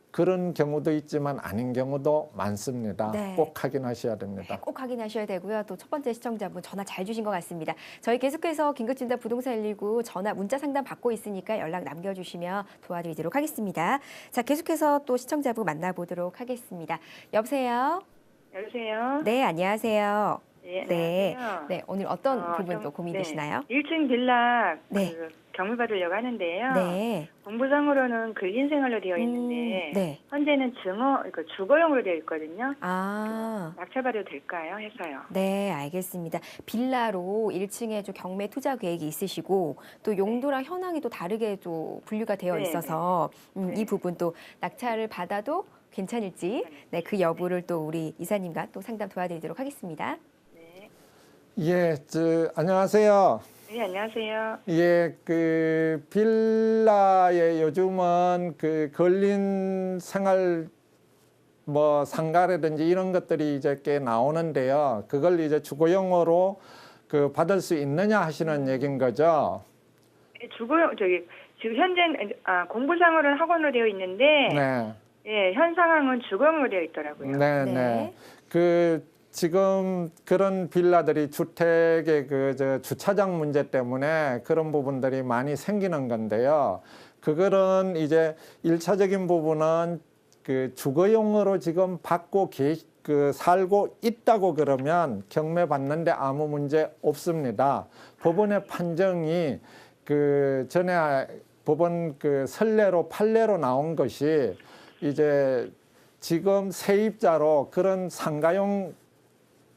Speaker 2: 그런 경우도 있지만 아닌 경우도 많습니다.
Speaker 1: 네.
Speaker 2: 꼭 확인하셔야 됩니다.
Speaker 1: 꼭 확인하셔야 되고요. 또 첫 번째 시청자분 전화 잘 주신 것 같습니다. 저희 계속해서 긴급진단 부동산 119 전화 문자 상담 받고 있으니까 연락 남겨주시면 도와드리도록 하겠습니다. 자, 계속해서 또 시청자분 만나보도록 하겠습니다. 여보세요?
Speaker 4: 여보세요?
Speaker 1: 네, 안녕하세요.
Speaker 4: 네, 안녕하세요.
Speaker 1: 네, 오늘 어떤 부분 또 고민되시나요?
Speaker 4: 1층 빌라
Speaker 1: 네.
Speaker 4: 경매 받으려고 하는데요.
Speaker 1: 네.
Speaker 4: 공부상으로는 근린생활로 되어 있는데
Speaker 1: 네.
Speaker 4: 현재는 그러니까 주거용으로 되어 있거든요.
Speaker 1: 아.
Speaker 4: 낙찰받아도 될까요? 해서요.
Speaker 1: 네, 알겠습니다. 빌라로 1층에 좀 경매 투자 계획이 있으시고 또 용도랑 현황이 또 다르게 또 분류가 되어
Speaker 4: 네,
Speaker 1: 있어서
Speaker 4: 네.
Speaker 1: 이 부분 또 낙찰을 받아도 괜찮을지 네, 그 여부를 또 우리 이사님과 또 상담 도와드리도록 하겠습니다.
Speaker 4: 네.
Speaker 2: 예, 안녕하세요.
Speaker 4: 네, 안녕하세요.
Speaker 2: 예, 그 빌라에 요즘은 그 근린 생활 상가라든지 이런 것들이 이제 꽤 나오는데요. 그걸 이제 주거용으로 그 받을 수 있느냐 하시는 얘기인 거죠.
Speaker 4: 주거용 지금 현재 공부상으로는 학원으로 되어 있는데
Speaker 2: 네.
Speaker 4: 예, 현 상황은 주거용으로 되어 있더라고요.
Speaker 2: 네,
Speaker 1: 네.
Speaker 2: 네. 그 지금 그런 빌라들이 주택의 주차장 문제 때문에 그런 부분들이 많이 생기는 건데요. 그거는 이제 일차적인 부분은 그 주거용으로 지금 받고 살고 있다고 그러면 경매 받는데 아무 문제 없습니다. 법원의 판정이 그 전에 법원 그 선례로 판례로 나온 것이 이제 지금 세입자로 그런 상가용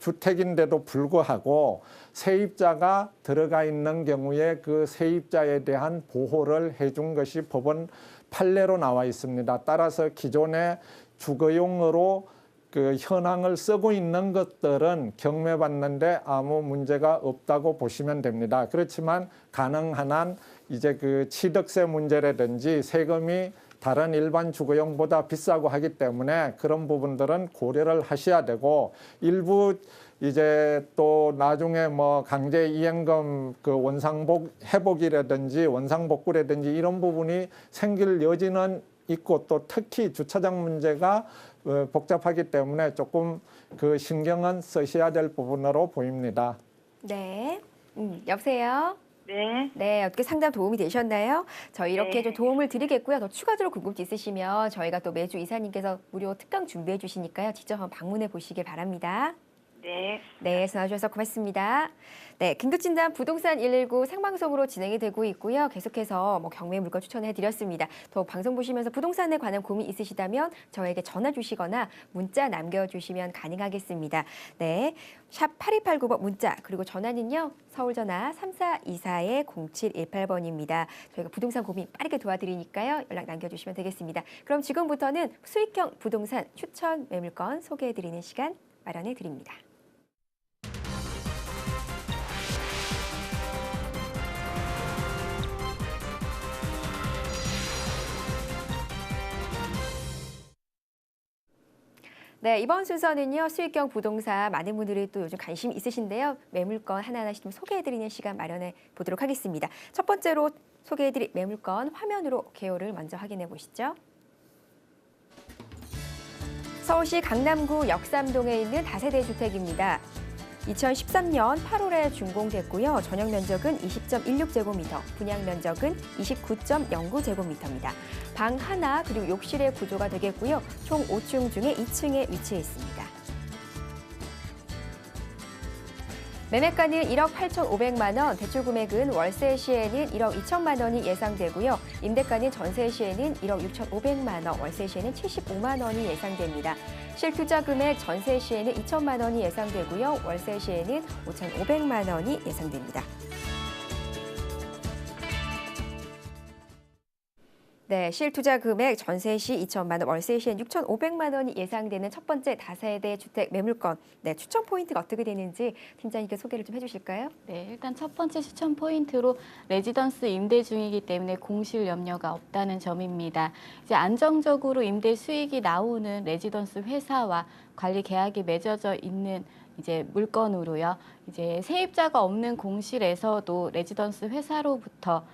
Speaker 2: 주택인데도 불구하고 세입자가 들어가 있는 경우에 그 세입자에 대한 보호를 해준 것이 법원 판례로 나와 있습니다. 따라서 기존에 주거용으로 그 현황을 쓰고 있는 것들은 경매받는데 아무 문제가 없다고 보시면 됩니다. 그렇지만 가능한 한 이제 그 취득세 문제라든지 세금이 다른 일반 주거용보다 비싸고 하기 때문에 그런 부분들은 고려를 하셔야 되고, 일부 이제 또 나중에 뭐 강제 이행금 그 원상복 회복이라든지 원상복구라든지 이런 부분이 생길 여지는 있고, 또 특히 주차장 문제가 복잡하기 때문에 조금 그 신경은 쓰셔야 될 부분으로 보입니다.
Speaker 1: 네. 여보세요?
Speaker 4: 네.
Speaker 1: 네, 어떻게 상담 도움이 되셨나요? 저희 이렇게
Speaker 4: 네.
Speaker 1: 좀 도움을 드리겠고요. 더 추가적으로 궁금증 있으시면 저희가 또 매주 이사님께서 무료 특강 준비해 주시니까요. 직접 한번 방문해 보시길 바랍니다.
Speaker 4: 네.
Speaker 1: 네, 전화 주셔서 고맙습니다. 네, 긴급진단 부동산 119 생방송으로 진행이 되고 있고요. 계속해서 경매 물건 추천해 드렸습니다. 더 방송 보시면서 부동산에 관한 고민 있으시다면 저에게 전화 주시거나 문자 남겨주시면 가능하겠습니다. 네, 샵 8289번 문자, 그리고 전화는요. 서울 전화 3424-0718번입니다. 저희가 부동산 고민 빠르게 도와드리니까요. 연락 남겨주시면 되겠습니다. 그럼 지금부터는 수익형 부동산 추천 매물건 소개해 드리는 시간 마련해 드립니다. 네, 이번 순서는요. 수익형 부동산 많은 분들이 또 요즘 관심이 있으신데요. 매물건 하나하나씩 좀 소개해드리는 시간 마련해 보도록 하겠습니다. 첫 번째로 소개해드릴 매물건 화면으로 개요를 먼저 확인해 보시죠. 서울시 강남구 역삼동에 있는 다세대 주택입니다. 2013년 8월에 준공됐고요. 전용 면적은 20.16제곱미터, 분양 면적은 29.09제곱미터입니다. 방 하나 그리고 욕실의 구조가 되겠고요. 총 5층 중에 2층에 위치해 있습니다. 매매가는 1억 8,500만 원, 대출 금액은 월세 시에는 1억 2천만 원이 예상되고요. 임대가는 전세 시에는 1억 6,500만 원, 월세 시에는 75만 원이 예상됩니다. 실투자 금액 전세 시에는 2천만 원이 예상되고요. 월세 시에는 5,500만 원이 예상됩니다. 네, 실투자 금액 전세 시 2천만 원, 월세 시엔 6,500만 원이 예상되는 첫 번째 다세대 주택 매물건. 네, 추천 포인트가 어떻게 되는지 팀장님께 소개를 좀 해주실까요?
Speaker 5: 네, 일단 첫 번째 추천 포인트로 레지던스 임대 중이기 때문에 공실 염려가 없다는 점입니다. 이제 안정적으로 임대 수익이 나오는 레지던스 회사와 관리 계약이 맺어져 있는 이제 물건으로요. 이제 세입자가 없는 공실에서도 레지던스 회사로부터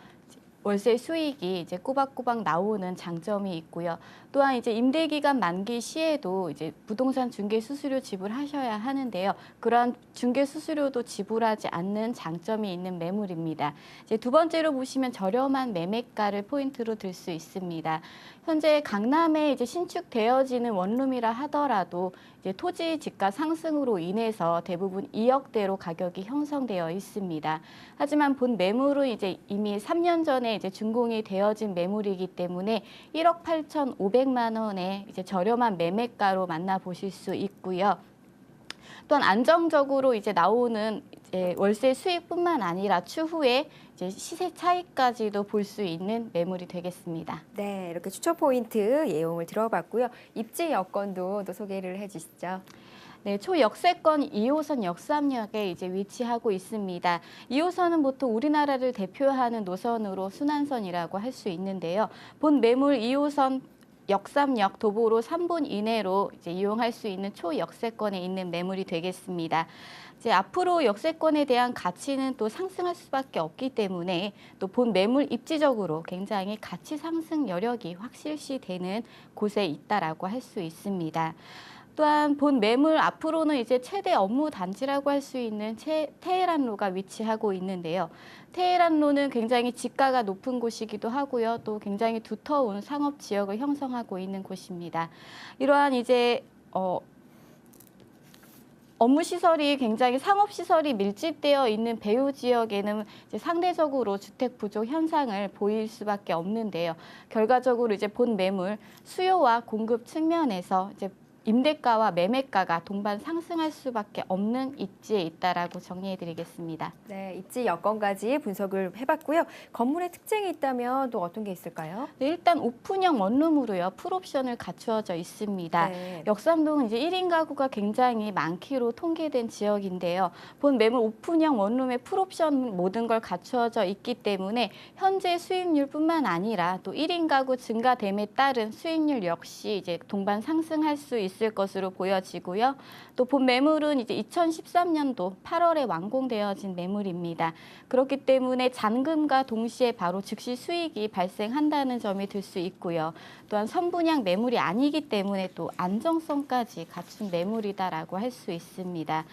Speaker 5: 월세 수익이 이제 꼬박꼬박 나오는 장점이 있고요. 또한 이제 임대 기간 만기 시에도 이제 부동산 중개 수수료 지불하셔야 하는데요. 그러한 중개 수수료도 지불하지 않는 장점이 있는 매물입니다. 이제 두 번째로 보시면 저렴한 매매가를 포인트로 들 수 있습니다. 현재 강남에 이제 신축되어지는 원룸이라 하더라도 이제 토지 지가 상승으로 인해서 대부분 2억대로 가격이 형성되어 있습니다. 하지만 본 매물은 이제 이미 3년 전에 이제 준공이 되어진 매물이기 때문에 1억 8,500만 원의 이제 저렴한 매매가로 만나보실 수 있고요. 또한 안정적으로 이제 나오는 이제 월세 수익뿐만 아니라 추후에 이제 시세 차익까지도 볼 수 있는 매물이 되겠습니다.
Speaker 1: 네, 이렇게 추천 포인트 내용을 들어봤고요. 입지 여건도 또 소개를 해주시죠.
Speaker 5: 네, 초역세권 2호선 역삼역에 이제 위치하고 있습니다. 2호선은 보통 우리나라를 대표하는 노선으로 순환선이라고 할 수 있는데요. 본 매물 2호선 역삼역 도보로 3분 이내로 이제 이용할 수 있는 초역세권에 있는 매물이 되겠습니다. 이제 앞으로 역세권에 대한 가치는 또 상승할 수밖에 없기 때문에 또 본 매물 입지적으로 굉장히 가치 상승 여력이 확실시되는 곳에 있다라고 할 수 있습니다. 또한 본 매물 앞으로는 이제 최대 업무 단지라고 할 수 있는 테헤란로가 위치하고 있는데요. 테헤란로는 굉장히 지가가 높은 곳이기도 하고요. 또 굉장히 두터운 상업 지역을 형성하고 있는 곳입니다. 이러한 이제 업무 시설이 굉장히 상업 시설이 밀집되어 있는 배후 지역에는 이제 상대적으로 주택 부족 현상을 보일 수밖에 없는데요. 결과적으로 이제 본 매물 수요와 공급 측면에서 이제 임대가와 매매가가 동반 상승할 수밖에 없는 입지에 있다라고 정리해드리겠습니다.
Speaker 1: 네, 입지 여건까지 분석을 해봤고요. 건물의 특징이 있다면 또 어떤 게 있을까요?
Speaker 5: 네, 일단 오픈형 원룸으로요. 풀옵션을 갖추어져 있습니다.
Speaker 1: 네.
Speaker 5: 역삼동은 이제 1인 가구가 굉장히 많기로 통계된 지역인데요. 본 매물 오픈형 원룸의 풀옵션 모든 걸 갖추어져 있기 때문에 현재 수익률뿐만 아니라 또 1인 가구 증가됨에 따른 수익률 역시 이제 동반 상승할 수 있을 것으로 보여지고요. 또 본 매물은 이제 2013년도 8월에 완공되어진 매물입니다. 그렇기 때문에 잔금과 동시에 바로 즉시 수익이 발생한다는 점이 들 수 있고요. 또한 선분양 매물이 아니기 때문에 또 안정성까지 갖춘 매물이다라고 할 수 있습니다.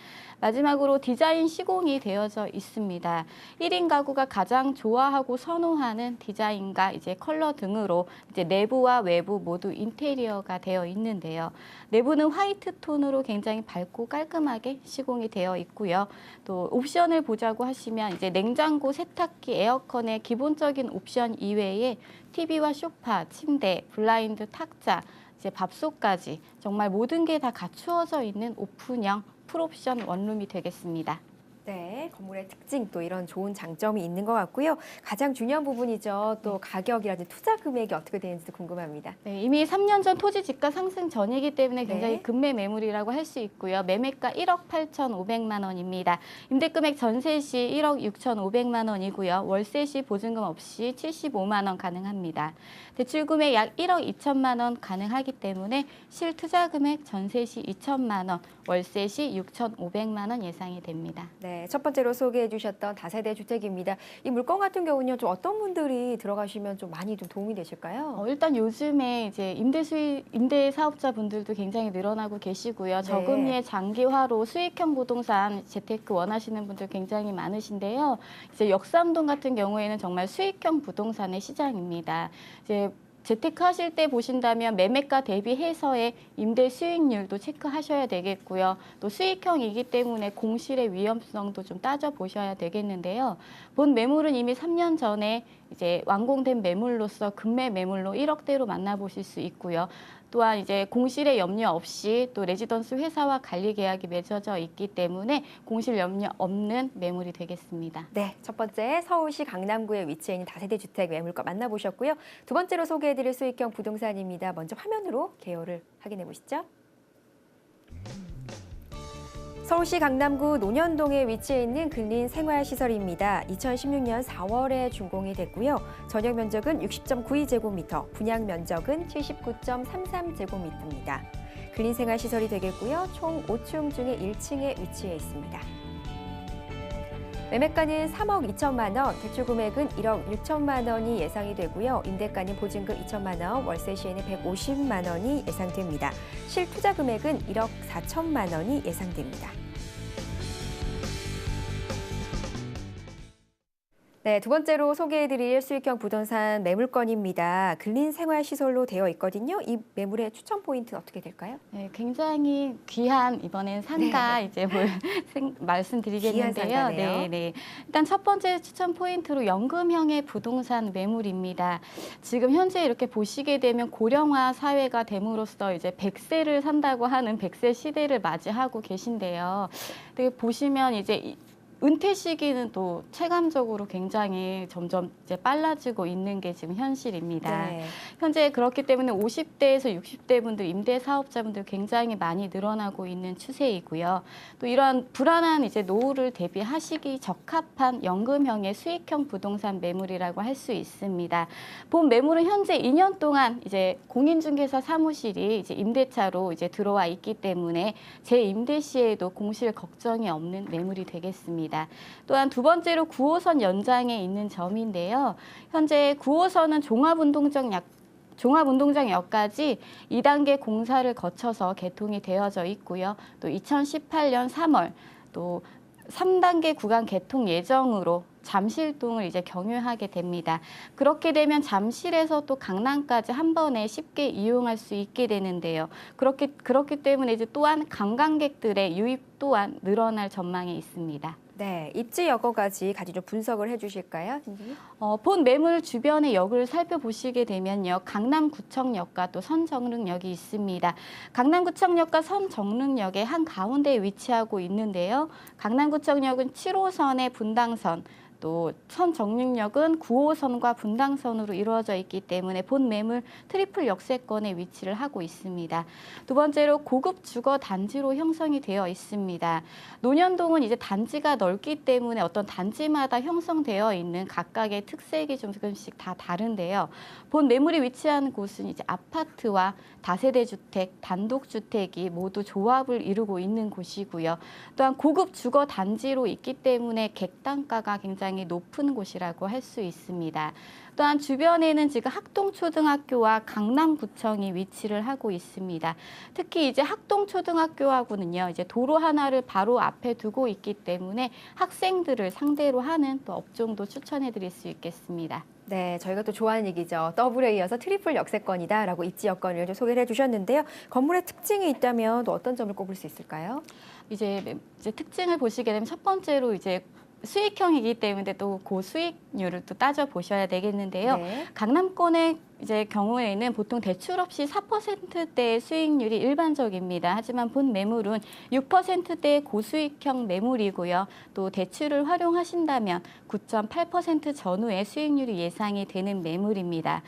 Speaker 5: 마지막으로 디자인 시공이 되어져 있습니다. 1인 가구가 가장 좋아하고 선호하는 디자인과 이제 컬러 등으로 이제 내부와 외부 모두 인테리어가 되어 있는데요. 내부는 화이트 톤으로 굉장히 밝고 깔끔하게 시공이 되어 있고요. 또 옵션을 보자고 하시면 이제 냉장고, 세탁기, 에어컨의 기본적인 옵션 이외에 TV와 소파, 침대, 블라인드, 탁자, 이제 밥솥까지 정말 모든 게 다 갖추어져 있는 오픈형 풀옵션 원룸이 되겠습니다.
Speaker 1: 네, 건물의 특징 또 이런 좋은 장점이 있는 것 같고요. 가장 중요한 부분이죠. 또 가격이라든지 투자 금액이 어떻게 되는지도 궁금합니다.
Speaker 5: 네, 이미 3년 전 토지 집가 상승 전이기 때문에 굉장히
Speaker 1: 네.
Speaker 5: 급매 매물이라고 할 수 있고요. 매매가 1억 8,500만 원입니다. 임대금액 전세 시 1억 6,500만 원이고요. 월세 시 보증금 없이 75만 원 가능합니다. 대출 금액 약 1억 2천만 원 가능하기 때문에 실투자 금액 전세 시 2천만 원, 월세 시 6,500만 원 예상이 됩니다.
Speaker 1: 네, 첫 번째로 소개해 주셨던 다세대 주택입니다. 이 물건 같은 경우는요, 좀 어떤 분들이 들어가시면 좀 많이 좀 도움이 되실까요?
Speaker 5: 일단 요즘에 이제 임대 사업자분들도 굉장히 늘어나고 계시고요.
Speaker 1: 네.
Speaker 5: 저금리의 장기화로 수익형 부동산 재테크 원하시는 분들 굉장히 많으신데요. 이제 역삼동 같은 경우에는 정말 수익형 부동산의 시장입니다. 이제 재테크 하실 때 보신다면 매매가 대비해서의 임대 수익률도 체크하셔야 되겠고요. 또 수익형이기 때문에 공실의 위험성도 좀 따져보셔야 되겠는데요. 본 매물은 이미 3년 전에 이제 완공된 매물로서 급매 매물로 1억대로 만나보실 수 있고요. 또한 이제 공실의 염려 없이 또 레지던스 회사와 관리 계약이 맺어져 있기 때문에 공실 염려 없는 매물이 되겠습니다.
Speaker 1: 네, 첫 번째 서울시 강남구에 위치해 있는 다세대 주택 매물권 만나보셨고요. 두 번째로 소개해드릴 수익형 부동산입니다. 먼저 화면으로 개요를 확인해 보시죠. 서울시 강남구 논현동에 위치해 있는 근린 생활시설입니다. 2016년 4월에 준공이 됐고요. 전용 면적은 60.92제곱미터, 분양 면적은 79.33제곱미터입니다. 근린 생활시설이 되겠고요. 총 5층 중에 1층에 위치해 있습니다. 매매가는 3억 2천만 원, 대출 금액은 1억 6천만 원이 예상이 되고요. 임대가는 보증금 2천만 원, 월세 시에는 150만 원이 예상됩니다. 실투자 금액은 1억 4천만 원이 예상됩니다. 네, 두 번째로 소개해드릴 수익형 부동산 매물권입니다. 근린 생활시설로 되어 있거든요. 이 매물의 추천 포인트는 어떻게 될까요?
Speaker 5: 네, 굉장히 귀한 이번엔 상가 이제 말씀드리겠는데요.
Speaker 1: 귀한 상가네요.
Speaker 5: 네. 일단 첫 번째 추천 포인트로 연금형의 부동산 매물입니다. 지금 현재 이렇게 보시게 되면 고령화 사회가 됨으로써 이제 100세를 산다고 하는 100세 시대를 맞이하고 계신데요. 되게 보시면 이제 은퇴 시기는 또 체감적으로 굉장히 점점 이제 빨라지고 있는 게 지금 현실입니다.
Speaker 1: 네.
Speaker 5: 현재 그렇기 때문에 50대에서 60대 분들, 임대 사업자분들 굉장히 많이 늘어나고 있는 추세이고요. 또 이러한 불안한 이제 노후를 대비하시기 적합한 연금형의 수익형 부동산 매물이라고 할 수 있습니다. 본 매물은 현재 2년 동안 이제 공인중개사 사무실이 이제 임대차로 이제 들어와 있기 때문에 재임대 시에도 공실 걱정이 없는 매물이 되겠습니다. 또한 두 번째로 9호선 연장에 있는 점인데요. 현재 9호선은 종합운동장역까지 2단계 공사를 거쳐서 개통이 되어져 있고요. 또 2018년 3월 또 3단계 구간 개통 예정으로 잠실동을 이제 경유하게 됩니다. 그렇게 되면 잠실에서 또 강남까지 한 번에 쉽게 이용할 수 있게 되는데요. 그렇기 때문에 이제 또한 관광객들의 유입 또한 늘어날 전망이 있습니다.
Speaker 1: 네, 입지 여거까지 같이 좀 분석을 해주실까요, 선생님?
Speaker 5: 본 매물 주변의 역을 살펴보시게 되면요. 강남구청역과 또 선정릉역이 있습니다. 강남구청역과 선정릉역의 한가운데에 위치하고 있는데요. 강남구청역은 7호선의 분당선, 또 선정릉역은 9호선과 분당선으로 이루어져 있기 때문에 본 매물 트리플 역세권에 위치를 하고 있습니다. 두 번째로 고급 주거 단지로 형성이 되어 있습니다. 논현동은 이제 단지가 넓기 때문에 어떤 단지마다 형성되어 있는 각각의 특색이 좀 조금씩 다 다른데요. 본 매물이 위치하는 곳은 이제 아파트와 다세대 주택, 단독주택이 모두 조합을 이루고 있는 곳이고요. 또한 고급 주거 단지로 있기 때문에 객단가가 굉장히 높은 곳이라고 할 수 있습니다. 또한 주변에는 지금 학동초등학교와 강남구청이 위치를 하고 있습니다. 특히 이제 학동초등학교하고는요, 이제 도로 하나를 바로 앞에 두고 있기 때문에 학생들을 상대로 하는 또 업종도 추천해드릴 수 있겠습니다.
Speaker 1: 네, 저희가 또 좋아하는 얘기죠. 더블에 이어서 트리플 역세권이다라고 입지 여건을 좀 소개를 해주셨는데요. 건물의 특징이 있다면 또 어떤 점을 꼽을 수 있을까요?
Speaker 5: 이제 특징을 보시게 되면 첫 번째로 이제 수익형이기 때문에 또 고수익률을 또 따져 보셔야 되겠는데요.
Speaker 1: 네.
Speaker 5: 강남권의 이제 경우에는 보통 대출 없이 4%대의 수익률이 일반적입니다. 하지만 본 매물은 6%대의 고수익형 매물이고요. 또 대출을 활용하신다면 9.8% 전후의 수익률이 예상이 되는 매물입니다.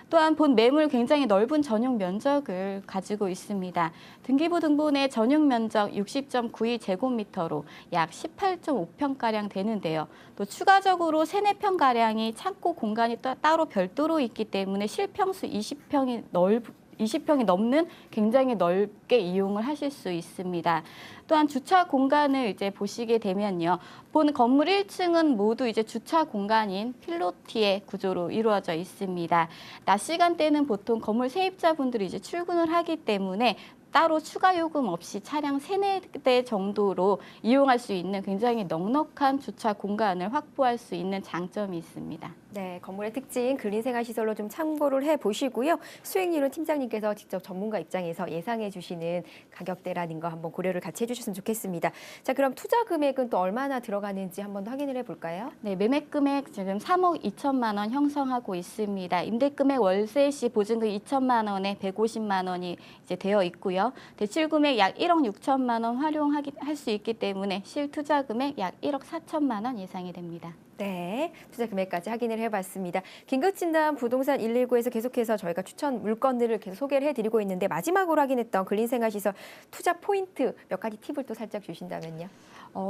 Speaker 5: 또한 본 매물 굉장히 넓은 전용 면적을 가지고 있습니다. 등기부 등본의 전용 면적 60.92제곱미터로 약 18.5평가량 되는데요. 또 추가적으로 3, 4평가량이 창고 공간이 따로 별도로 있기 때문에 실평수 20평이 넘는 굉장히 넓게 이용을 하실 수 있습니다. 또한 주차 공간을 이제 보시게 되면요. 본 건물 1층은 모두 이제 주차 공간인 필로티의 구조로 이루어져 있습니다. 낮 시간대는 보통 건물 세입자분들이 이제 출근을 하기 때문에 따로 추가 요금 없이 차량 3, 4대 정도로 이용할 수 있는 굉장히 넉넉한 주차 공간을 확보할 수 있는 장점이 있습니다.
Speaker 1: 네, 건물의 특징 근린생활시설로 좀 참고를 해보시고요. 수익률은 팀장님께서 직접 전문가 입장에서 예상해 주시는 가격대라는 거 한번 고려를 같이 해주셨으면 좋겠습니다. 자, 그럼 투자 금액은 또 얼마나 들어가는지 한번 더 확인을 해볼까요?
Speaker 5: 네, 매매 금액 지금 3억 2천만 원 형성하고 있습니다. 임대 금액 월세 시 보증금 2천만 원에 150만 원이 이제 되어 있고요. 대출 금액 약 1억 6천만 원 활용할 수 있기 때문에 실투자 금액 약 1억 4천만 원 예상이 됩니다.
Speaker 1: 네, 투자 금액까지 확인을 해봤습니다. 긴급진단 부동산 119에서 계속해서 저희가 추천 물건들을 계속 소개를 해드리고 있는데 마지막으로 확인했던 근린생활시설 투자 포인트 몇 가지 팁을 또 살짝 주신다면요.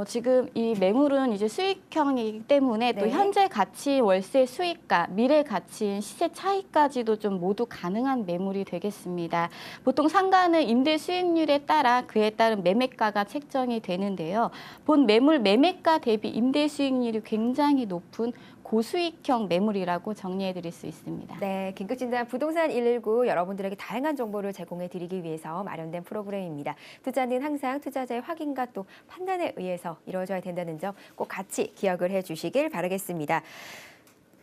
Speaker 5: 지금 이 매물은 이제 수익형이기 때문에 또
Speaker 1: 네.
Speaker 5: 현재 가치 월세 수익가, 미래 가치인 시세 차익까지도 좀 모두 가능한 매물이 되겠습니다. 보통 상가는 임대 수익률에 따라 그에 따른 매매가가 책정이 되는데요. 본 매물 매매가 대비 임대 수익률이 굉장히 높은 고수익형 매물이라고 정리해 드릴 수 있습니다.
Speaker 1: 네, 긴급진단 부동산 119 여러분들에게 다양한 정보를 제공해 드리기 위해서 마련된 프로그램입니다. 투자는 항상 투자자의 확인과 또 판단에 의해서 이루어져야 된다는 점 꼭 같이 기억을 해 주시길 바라겠습니다.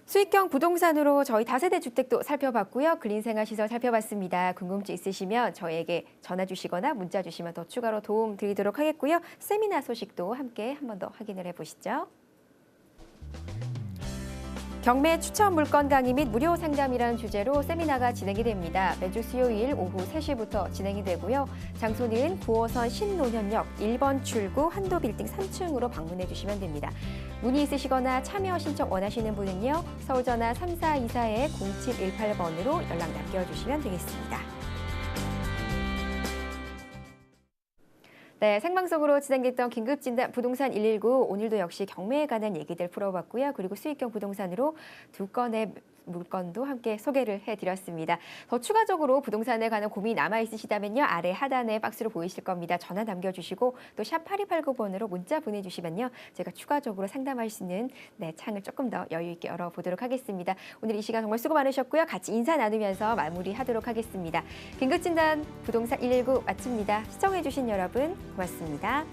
Speaker 1: 수익형 부동산으로 저희 다세대 주택도 살펴봤고요. 근린생활시설 살펴봤습니다. 궁금증 있으시면 저희에게 전화 주시거나 문자 주시면 더 추가로 도움 드리도록 하겠고요. 세미나 소식도 함께 한 번 더 확인을 해보시죠. 경매 추천 물건 강의 및 무료 상담이라는 주제로 세미나가 진행이 됩니다. 매주 수요일 오후 3시부터 진행이 되고요. 장소는 9호선 신논현역 1번 출구 한도빌딩 3층으로 방문해 주시면 됩니다. 문의 있으시거나 참여 신청 원하시는 분은요. 서울전화 3424-0718번으로 연락 남겨주시면 되겠습니다. 네, 생방송으로 진행됐던 긴급진단 부동산 119 오늘도 역시 경매에 관한 얘기들 풀어봤고요. 그리고 수익형 부동산으로 2건의 물건도 함께 소개를 해드렸습니다. 더 추가적으로 부동산에 관한 고민이 남아있으시다면요. 아래 하단에 박스로 보이실 겁니다. 전화 남겨주시고 또 샵 8289번으로 문자 보내주시면요. 제가 추가적으로 상담할 수 있는 창을 조금 더 여유 있게 열어보도록 하겠습니다. 오늘 이 시간 정말 수고 많으셨고요. 같이 인사 나누면서 마무리하도록 하겠습니다. 긴급진단 부동산 119 마칩니다. 시청해주신 여러분 고맙습니다.